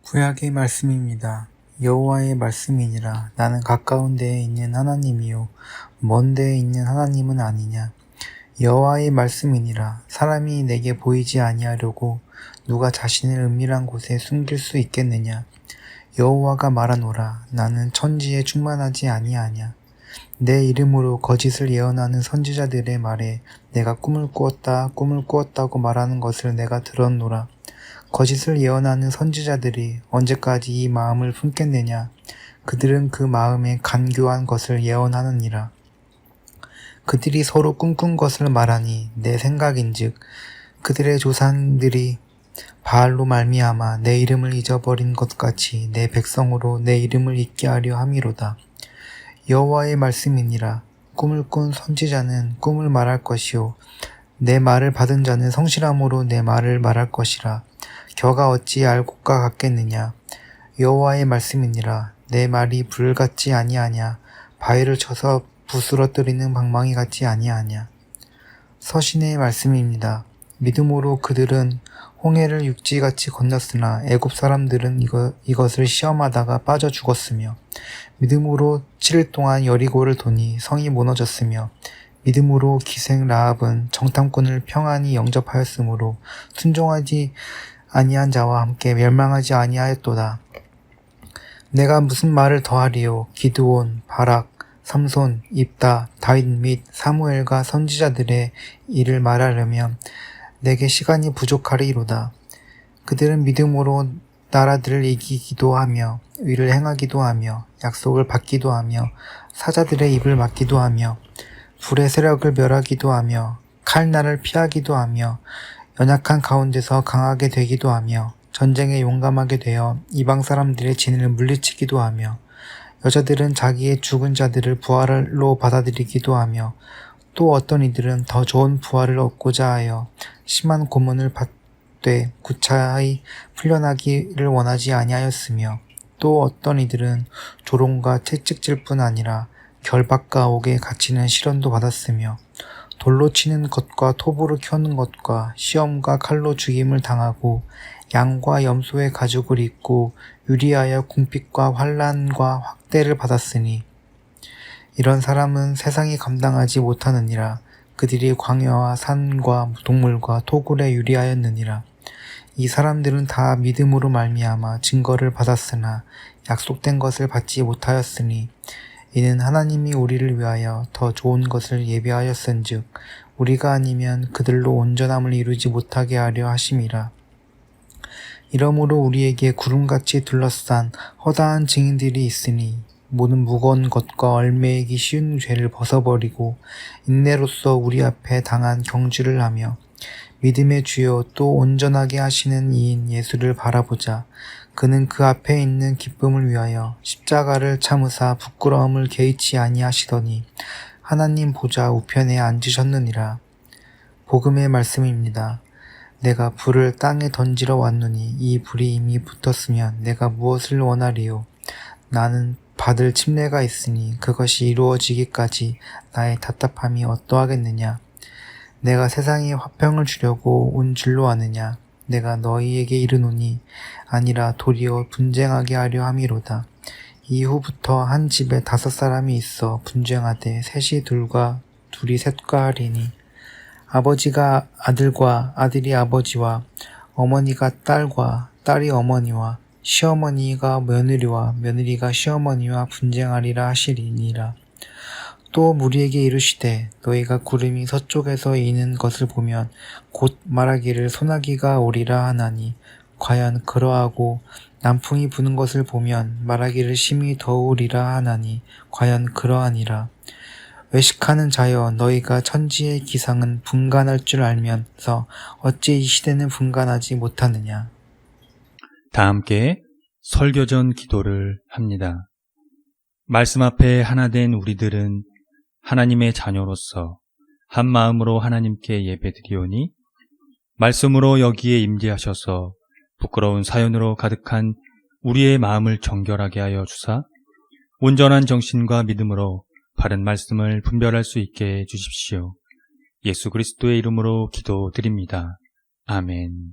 구약의 말씀입니다. 여호와의 말씀이니라. 나는 가까운 데에 있는 하나님이요 먼 데에 있는 하나님은 아니냐. 여호와의 말씀이니라. 사람이 내게 보이지 아니하려고 누가 자신을 은밀한 곳에 숨길 수 있겠느냐. 여호와가 말하노라. 나는 천지에 충만하지 아니하냐. 내 이름으로 거짓을 예언하는 선지자들의 말에 내가 꿈을 꾸었다고 말하는 것을 내가 들었노라. 거짓을 예언하는 선지자들이 언제까지 이 마음을 품겠느냐. 그들은 그 마음에 간교한 것을 예언하느니라. 그들이 서로 꿈꾼 것을 말하니 내 생각인즉 그들의 조상들이 바알로 말미암아 내 이름을 잊어버린 것 같이 내 백성으로 내 이름을 잊게 하려 함이로다. 여호와의 말씀이니라. 꿈을 꾼 선지자는 꿈을 말할 것이요 내 말을 받은 자는 성실함으로 내 말을 말할 것이라. 겨가 어찌 알곡과 같겠느냐. 여호와의 말씀이니라. 내 말이 불 같지 아니하냐. 바위를 쳐서 부스러뜨리는 방망이 같지 아니하냐. 서신의 말씀입니다. 믿음으로 그들은 홍해를 육지같이 건넜으나 애굽 사람들은 이것을 시험하다가 빠져 죽었으며 믿음으로 7일 동안 여리고를 도니 성이 무너졌으며 믿음으로 기생 라합은 정탐꾼을 평안히 영접하였으므로 순종하지 아니한 자와 함께 멸망하지 아니하였도다. 내가 무슨 말을 더하리요. 기드온, 바락, 삼손, 입다, 다윗 및 사무엘과 선지자들의 일을 말하려면 내게 시간이 부족하리로다. 그들은 믿음으로 나라들을 이기기도 하며 의를 행하기도 하며 약속을 받기도 하며 사자들의 입을 막기도 하며 불의 세력을 멸하기도 하며 칼날을 피하기도 하며 연약한 가운데서 강하게 되기도 하며 전쟁에 용감하게 되어 이방 사람들의 진을 물리치기도 하며 여자들은 자기의 죽은 자들을 부활로 받아들이기도 하며 또 어떤 이들은 더 좋은 부활을 얻고자 하여 심한 고문을 받되 구차히 풀려나기를 원하지 아니하였으며 또 어떤 이들은 조롱과 채찍질 뿐 아니라 결박과 옥에 갇히는 시련도 받았으며 돌로 치는 것과 톱으로 켜는 것과 시험과 칼로 죽임을 당하고 양과 염소의 가죽을 입고 유리하여 궁핍과 환난과 학대를 받았으니 이런 사람은 세상이 감당하지 못하느니라. 그들이 광야와 산과 동물과 토굴에 유리하였느니라. 이 사람들은 다 믿음으로 말미암아 증거를 받았으나 약속된 것을 받지 못하였으니 이는 하나님이 우리를 위하여 더 좋은 것을 예비하였은즉 우리가 아니면 그들로 온전함을 이루지 못하게 하려 하심이라. 이러므로 우리에게 구름같이 둘러싼 허다한 증인들이 있으니 모든 무거운 것과 얼매이기 쉬운 죄를 벗어버리고 인내로써 우리 앞에 당한 경주를 하며 믿음의 주요 또 온전하게 하시는 이인 예수를 바라보자. 그는 그 앞에 있는 기쁨을 위하여 십자가를 참으사 부끄러움을 개의치 아니하시더니 하나님 보좌 우편에 앉으셨느니라. 복음의 말씀입니다. 내가 불을 땅에 던지러 왔노니 이 불이 이미 붙었으면 내가 무엇을 원하리요. 나는 받을 침례가 있으니 그것이 이루어지기까지 나의 답답함이 어떠하겠느냐. 내가 세상에 화평을 주려고 온 줄로 아느냐. 내가 너희에게 이르노니 아니라 도리어 분쟁하게 하려 함이로다. 이후부터 한 집에 5사람이 있어 분쟁하되 셋이 둘과 둘이 셋과 하리니 아버지가 아들과 아들이 아버지와 어머니가 딸과 딸이 어머니와 시어머니가 며느리와 며느리가 시어머니와 분쟁하리라 하시리니라. 또 무리에게 이르시되 너희가 구름이 서쪽에서 이는 것을 보면 곧 말하기를 소나기가 오리라 하나니 과연 그러하고 남풍이 부는 것을 보면 말하기를 심히 더우리라 하나니 과연 그러하니라. 외식하는 자여 너희가 천지의 기상은 분간할 줄 알면서 어찌 이 시대는 분간하지 못하느냐. 다 함께 설교전 기도를 합니다. 말씀 앞에 하나 된 우리들은 하나님의 자녀로서 한 마음으로 하나님께 예배드리오니 말씀으로 여기에 임재하셔서 부끄러운 사연으로 가득한 우리의 마음을 정결하게 하여 주사 온전한 정신과 믿음으로 바른 말씀을 분별할 수 있게 해주십시오. 예수 그리스도의 이름으로 기도드립니다. 아멘.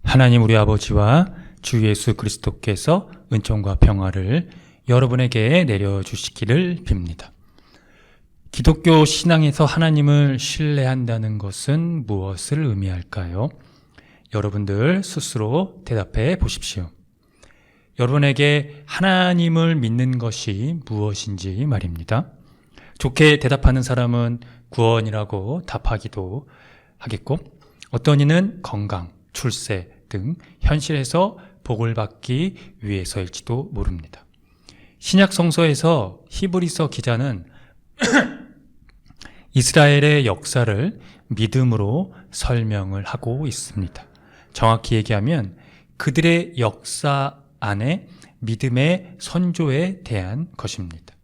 하나님 우리 아버지와 주 예수 그리스도께서 은총과 평화를 여러분에게 내려주시기를 빕니다. 기독교 신앙에서 하나님을 신뢰한다는 것은 무엇을 의미할까요? 여러분들 스스로 대답해 보십시오. 여러분에게 하나님을 믿는 것이 무엇인지 말입니다. 좋게 대답하는 사람은 구원이라고 답하기도 하겠고, 어떤 이는 건강, 출세 등 현실에서 복을 받기 위해서일지도 모릅니다. 신약 성서에서 히브리서 기자는 이스라엘의 역사를 믿음으로 설명을 하고 있습니다. 정확히 얘기하면 그들의 역사 안에 믿음의 선조에 대한 것입니다.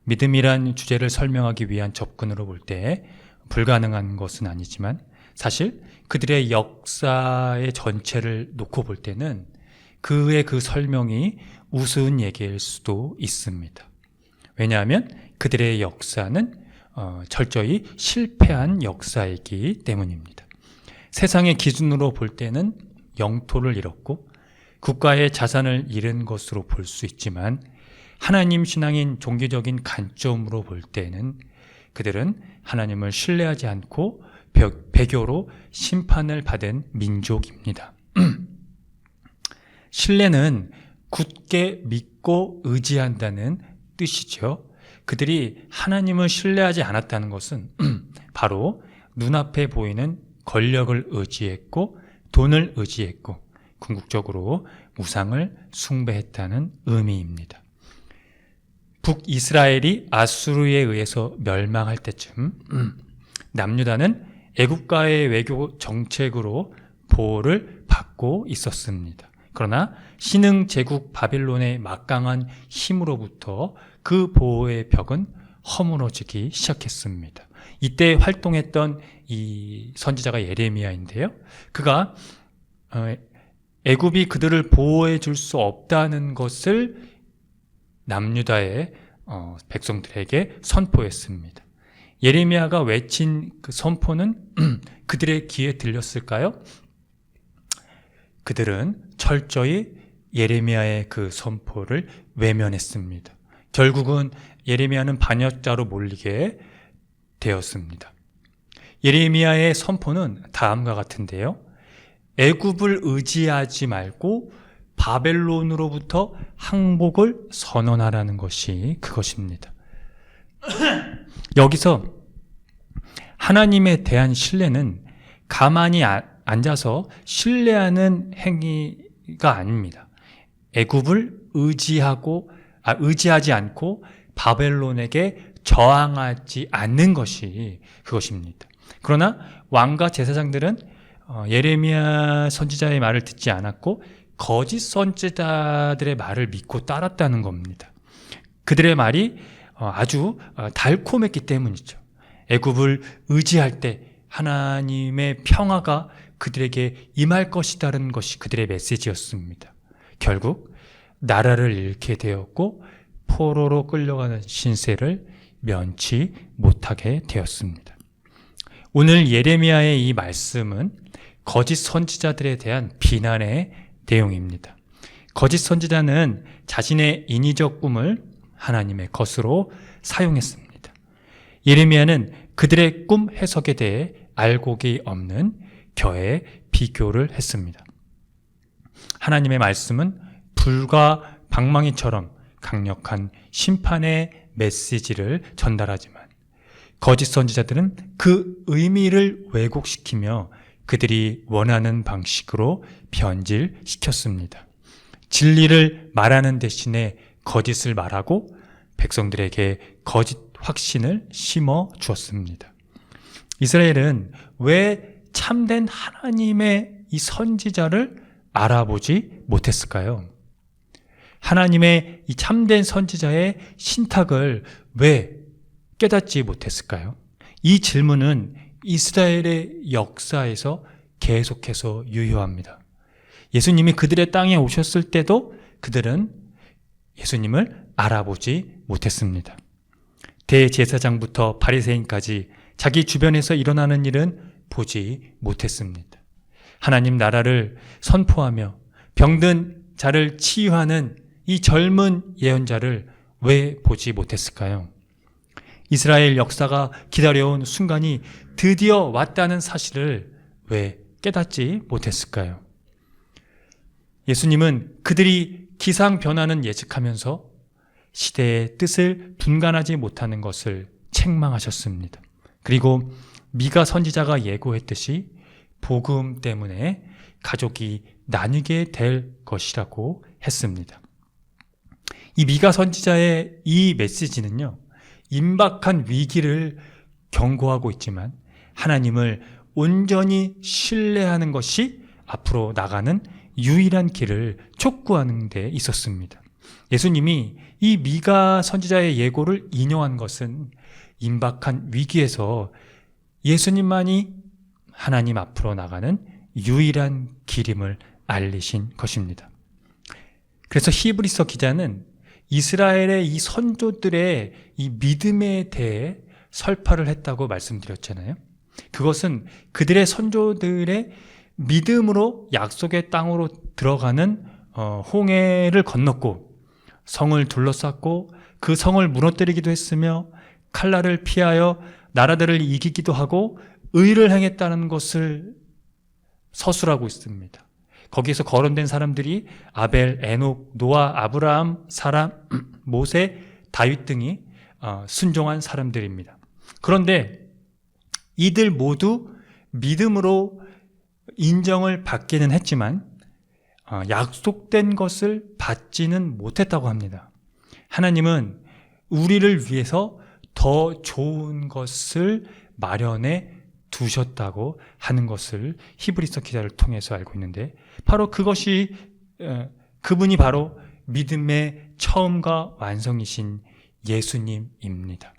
믿음이란 주제를 설명하기 위한 접근으로 볼 때 불가능한 것은 아니지만 사실 그들의 역사의 전체를 놓고 볼 때는 그의 그 설명이 우스운 얘기일 수도 있습니다. 왜냐하면 그들의 역사는 철저히 실패한 역사이기 때문입니다. 세상의 기준으로 볼 때는 영토를 잃었고 국가의 자산을 잃은 것으로 볼 수 있지만 하나님 신앙인 종교적인 관점으로 볼 때는 그들은 하나님을 신뢰하지 않고 배교로 심판을 받은 민족입니다. 신뢰는 굳게 믿고 의지한다는 뜻이죠. 그들이 하나님을 신뢰하지 않았다는 것은 바로 눈앞에 보이는 권력을 의지했고 돈을 의지했고 궁극적으로 우상을 숭배했다는 의미입니다. 북이스라엘이 아수르에 의해서 멸망할 때쯤 남유다는 애국가의 외교 정책으로 보호를 받고 있었습니다. 그러나 신흥 제국 바빌론의 막강한 힘으로부터 그 보호의 벽은 허물어지기 시작했습니다. 이때 활동했던 이 선지자가 예레미야인데요. 그가 애굽이 그들을 보호해 줄 수 없다는 것을 남유다의 백성들에게 선포했습니다. 예레미야가 외친 그 선포는 그들의 귀에 들렸을까요? 그들은 철저히 예레미야의 그 선포를 외면했습니다. 결국은 예레미야는 반역자로 몰리게 되었습니다. 예레미야의 선포는 다음과 같은데요. 애굽을 의지하지 말고 바벨론으로부터 항복을 선언하라는 것이 그것입니다. 여기서 하나님에 대한 신뢰는 가만히 앉아서 신뢰하는 행위가 아닙니다. 애굽을 의지하지 않고 바벨론에게 저항하지 않는 것이 그것입니다. 그러나 왕과 제사장들은 예레미야 선지자의 말을 듣지 않았고 거짓 선지자들의 말을 믿고 따랐다는 겁니다. 그들의 말이 아주 달콤했기 때문이죠. 애굽을 의지할 때 하나님의 평화가 그들에게 임할 것이라는 것이 그들의 메시지였습니다. 결국 나라를 잃게 되었고 포로로 끌려가는 신세를 면치 못하게 되었습니다. 오늘 예레미야의 이 말씀은 거짓 선지자들에 대한 비난의 내용입니다. 거짓 선지자는 자신의 인위적 꿈을 하나님의 것으로 사용했습니다. 예레미야는 그들의 꿈 해석에 대해 알곡이 없는 겨의 비교를 했습니다. 하나님의 말씀은 불과 방망이처럼 강력한 심판의 메시지를 전달하지만 거짓 선지자들은 그 의미를 왜곡시키며 그들이 원하는 방식으로 변질시켰습니다. 진리를 말하는 대신에 거짓을 말하고 백성들에게 거짓 확신을 심어 주었습니다. 이스라엘은 왜 참된 하나님의 이 선지자를 알아보지 못했을까요? 하나님의 이 참된 선지자의 신탁을 왜 깨닫지 못했을까요? 이 질문은 이스라엘의 역사에서 계속해서 유효합니다. 예수님이 그들의 땅에 오셨을 때도 그들은 예수님을 알아보지 못했습니다. 대제사장부터 바리새인까지 자기 주변에서 일어나는 일은 보지 못했습니다. 하나님 나라를 선포하며 병든 자를 치유하는 이 젊은 예언자를 왜 보지 못했을까요? 이스라엘 역사가 기다려온 순간이 드디어 왔다는 사실을 왜 깨닫지 못했을까요? 예수님은 그들이 기상 변화는 예측하면서 시대의 뜻을 분간하지 못하는 것을 책망하셨습니다. 그리고 미가 선지자가 예고했듯이 복음 때문에 가족이 나뉘게 될 것이라고 했습니다. 이 미가 선지자의 이 메시지는요, 임박한 위기를 경고하고 있지만 하나님을 온전히 신뢰하는 것이 앞으로 나가는 유일한 길을 촉구하는 데 있었습니다. 예수님이 이 미가 선지자의 예고를 인용한 것은 임박한 위기에서 예수님만이 하나님 앞으로 나가는 유일한 길임을 알리신 것입니다. 그래서 히브리서 기자는 이스라엘의 이 선조들의 이 믿음에 대해 설파를 했다고 말씀드렸잖아요. 그것은 그들의 선조들의 믿음으로 약속의 땅으로 들어가는 홍해를 건넜고 성을 둘러쌌고 그 성을 무너뜨리기도 했으며 칼날을 피하여 나라들을 이기기도 하고 의를 행했다는 것을 서술하고 있습니다. 거기에서 거론된 사람들이 아벨, 에녹, 노아, 아브라함, 사람, 모세, 다윗 등이 순종한 사람들입니다. 그런데 이들 모두 믿음으로 인정을 받기는 했지만 약속된 것을 받지는 못했다고 합니다. 하나님은 우리를 위해서 더 좋은 것을 마련해 두셨다고 하는 것을 히브리서 기자를 통해서 알고 있는데 바로 그것이 그분이 바로 믿음의 처음과 완성이신 예수님입니다.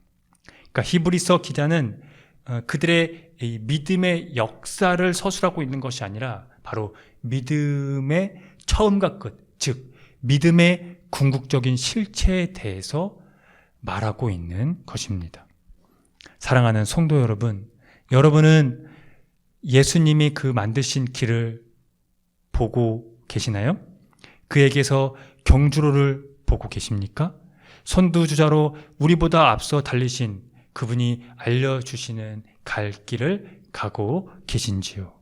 그러니까 히브리서 기자는 그들의 이 믿음의 역사를 서술하고 있는 것이 아니라 바로 믿음의 처음과 끝, 즉 믿음의 궁극적인 실체에 대해서 말하고 있는 것입니다. 사랑하는 성도 여러분, 여러분은 예수님이 그 만드신 길을 보고 계시나요? 그에게서 경주로를 보고 계십니까? 선두주자로 우리보다 앞서 달리신 그분이 알려주시는 갈 길을 가고 계신지요?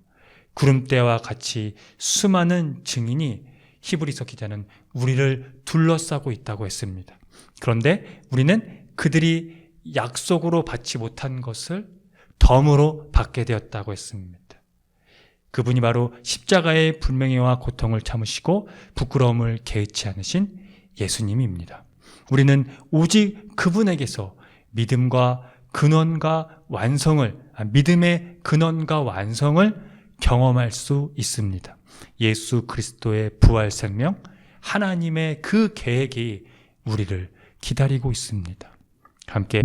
구름대와 같이 수많은 증인이 히브리서 기자는 우리를 둘러싸고 있다고 했습니다. 그런데 우리는 그들이 약속으로 받지 못한 것을 덤으로 받게 되었다고 했습니다. 그분이 바로 십자가의 불명예와 고통을 참으시고 부끄러움을 개의치 않으신 예수님입니다. 우리는 오직 그분에게서 믿음의 근원과 완성을 경험할 수 있습니다. 예수 그리스도의 부활 생명, 하나님의 그 계획이 우리를 기다리고 있습니다. 함께